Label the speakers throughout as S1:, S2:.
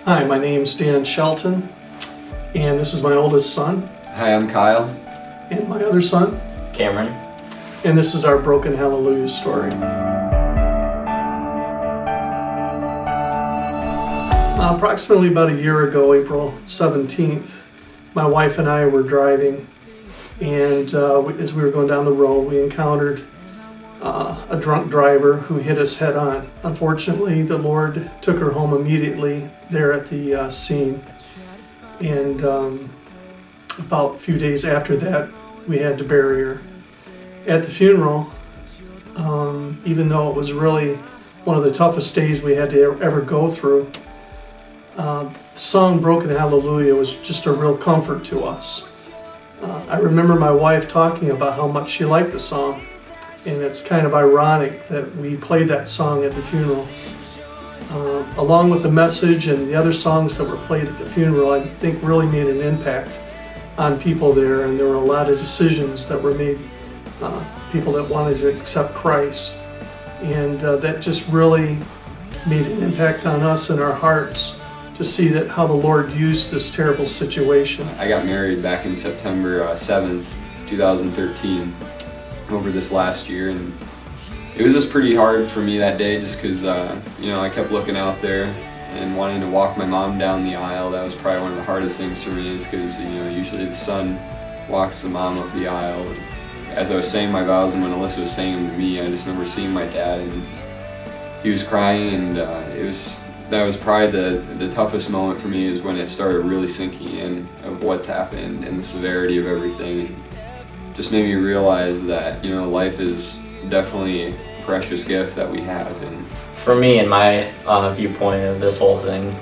S1: Hi, my name's Dan Shelton, and this is my oldest son.
S2: Hi, I'm Kyle.
S1: And my other son,
S3: Cameron.
S1: And this is our Broken Hallelujah story. Approximately about a year ago, April 17th, my wife and I were driving, and as we were going down the road, we encountered a drunk driver who hit us head on. Unfortunately, the Lord took her home immediately there at the scene, and about a few days after that, we had to bury her. At the funeral, even though it was really one of the toughest days we had to ever go through, the song Broken Hallelujah was just a real comfort to us. I remember my wife talking about how much she liked the song, and it's kind of ironic that we played that song at the funeral. Along with the message and the other songs that were played at the funeral, I think really made an impact on people there, and there were a lot of decisions that were made, people that wanted to accept Christ, and that just really made an impact on us and our hearts to see that how the Lord used this terrible situation.
S2: I got married back in September 7th, 2013, over this last year, and it was just pretty hard for me that day just because, you know, I kept looking out there and wanting to walk my mom down the aisle. That was probably one of the hardest things for me, is because, you know, usually the son walks the mom up the aisle. And as I was saying my vows and when Alyssa was saying them to me, I just remember seeing my dad, and he was crying, and that was probably the toughest moment for me, is when it started really sinking in of what's happened and the severity of everything. Just made me realize that, you know, life is definitely a precious gift that we have. And
S3: for me, in my viewpoint of this whole thing,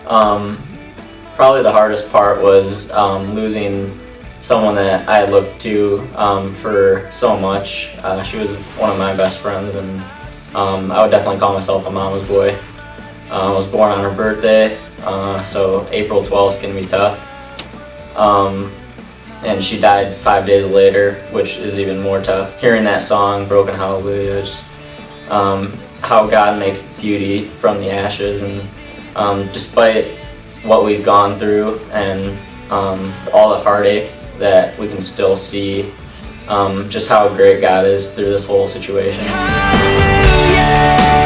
S3: probably the hardest part was losing someone that I looked to for so much. She was one of my best friends, and I would definitely call myself a mama's boy. I was born on her birthday, so April 12th is going to be tough. And she died 5 days later, which is even more tough. Hearing that song, Broken Hallelujah, just how God makes beauty from the ashes, and despite what we've gone through and all the heartache, that we can still see just how great God is through this whole situation. Hallelujah.